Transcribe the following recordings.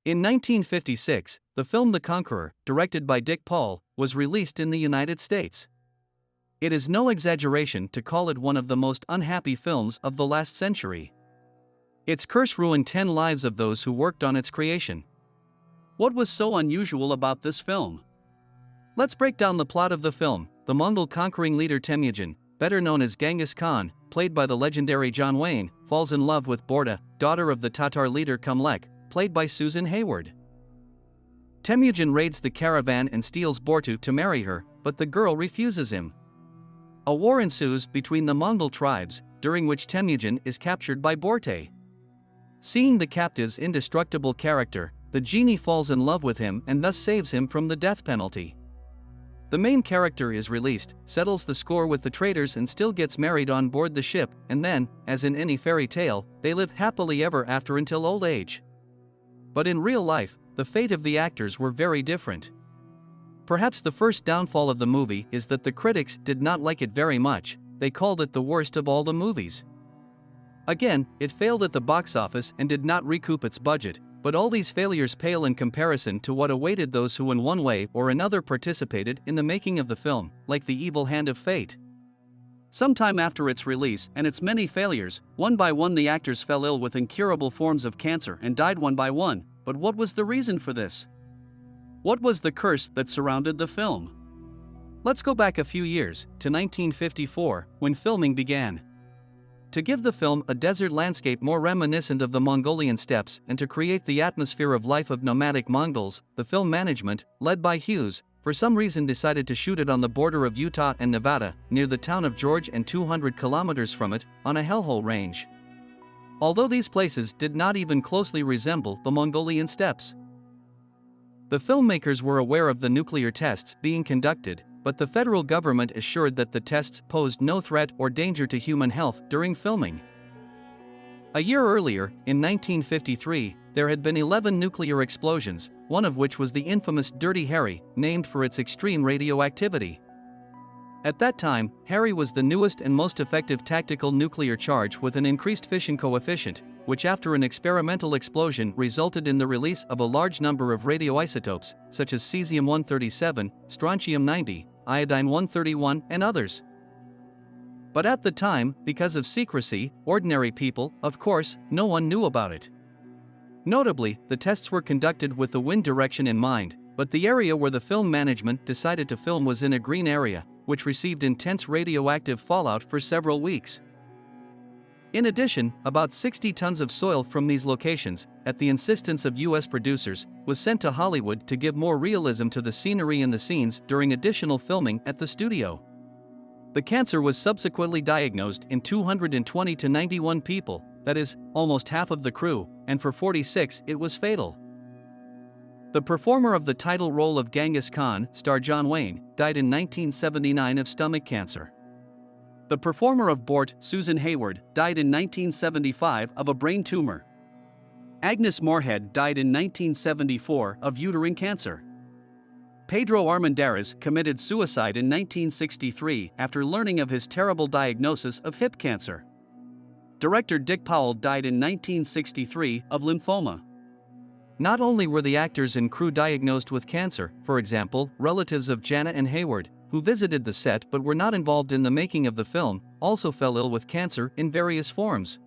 In 1956, the film The Conqueror, directed by Dick Paul, was released in the United States. It is no exaggeration to call it one of the most unhappy films of the last century. Its curse ruined 10 lives of those who worked on its creation. What was so unusual about this film? Let's break down the plot of the film. The Mongol conquering leader Temujin, better known as Genghis Khan, played by the legendary John Wayne, falls in love with Borda, daughter of the Tatar leader Kumlek, played by Susan Hayward. Temujin raids the caravan and steals Bortu to marry her, but the girl refuses him. A war ensues between the Mongol tribes, during which Temujin is captured by Borte. Seeing the captive's indestructible character, the genie falls in love with him and thus saves him from the death penalty. The main character is released, settles the score with the traitors and still gets married on board the ship, and then, as in any fairy tale, they live happily ever after until old age. But in real life, the fate of the actors were very different. Perhaps the first downfall of the movie is that the critics did not like it very much. They called it the worst of all the movies. Again, it failed at the box office and did not recoup its budget, but all these failures pale in comparison to what awaited those who in one way or another participated in the making of the film, like the evil hand of fate. Sometime after its release and its many failures, one by one the actors fell ill with incurable forms of cancer and died one by one. But what was the reason for this? What was the curse that surrounded the film? Let's go back a few years, to 1954, when filming began. To give the film a desert landscape more reminiscent of the Mongolian steppes and to create the atmosphere of life of nomadic Mongols, the film management, led by Hughes, for some reason decided to shoot it on the border of Utah and Nevada, near the town of George and 200 kilometers from it, on a hellhole range. Although these places did not even closely resemble the Mongolian steppes. The filmmakers were aware of the nuclear tests being conducted, but the federal government assured that the tests posed no threat or danger to human health during filming. A year earlier, in 1953, there had been 11 nuclear explosions, one of which was the infamous Dirty Harry, named for its extreme radioactivity. At that time, Harry was the newest and most effective tactical nuclear charge with an increased fission coefficient, which after an experimental explosion resulted in the release of a large number of radioisotopes, such as cesium-137, strontium-90, iodine-131, and others. But at the time, because of secrecy, ordinary people, of course, no one knew about it. Notably, the tests were conducted with the wind direction in mind, but the area where the film management decided to film was in a green area, which received intense radioactive fallout for several weeks. In addition, about 60 tons of soil from these locations, at the insistence of US producers, was sent to Hollywood to give more realism to the scenery and the scenes during additional filming at the studio. The cancer was subsequently diagnosed in 220 to 91 people, that is, almost half of the crew, and for 46 it was fatal. The performer of the title role of Genghis Khan, star John Wayne, died in 1979 of stomach cancer. The performer of Bort, Susan Hayward, died in 1975 of a brain tumor. Agnes Moorehead died in 1974 of uterine cancer. Pedro Armendariz committed suicide in 1963 after learning of his terrible diagnosis of hip cancer. Director Dick Powell died in 1963 of lymphoma. Not only were the actors and crew diagnosed with cancer, for example, relatives of Jana and Hayward, who visited the set but were not involved in the making of the film, also fell ill with cancer in various forms.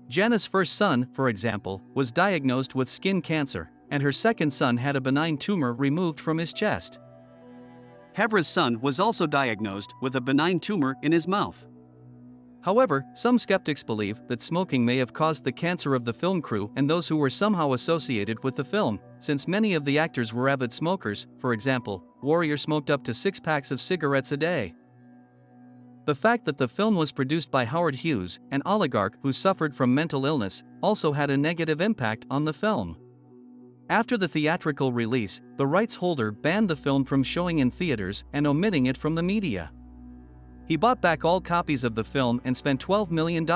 Jana's first son, for example, was diagnosed with skin cancer, and her second son had a benign tumor removed from his chest. Havra's son was also diagnosed with a benign tumor in his mouth. However, some skeptics believe that smoking may have caused the cancer of the film crew and those who were somehow associated with the film, since many of the actors were avid smokers. For example, Warrior smoked up to 6 packs of cigarettes a day. The fact that the film was produced by Howard Hughes, an oligarch who suffered from mental illness, also had a negative impact on the film. After the theatrical release, the rights holder banned the film from showing in theaters and omitting it from the media. He bought back all copies of the film and spent $12 million.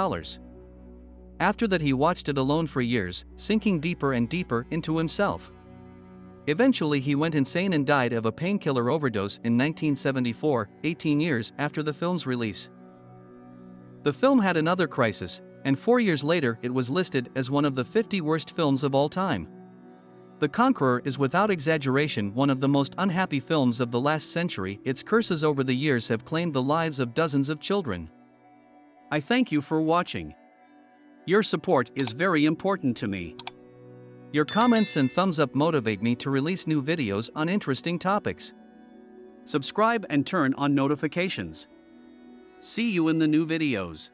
After that, he watched it alone for years, sinking deeper and deeper into himself. Eventually he went insane and died of a painkiller overdose in 1974, 18 years after the film's release. The film had another crisis, and 4 years later it was listed as one of the 50 worst films of all time. The Conqueror is without exaggeration one of the most unhappy films of the last century. Its curses over the years have claimed the lives of dozens of children. I thank you for watching. Your support is very important to me. Your comments and thumbs up motivate me to release new videos on interesting topics. Subscribe and turn on notifications. See you in the new videos.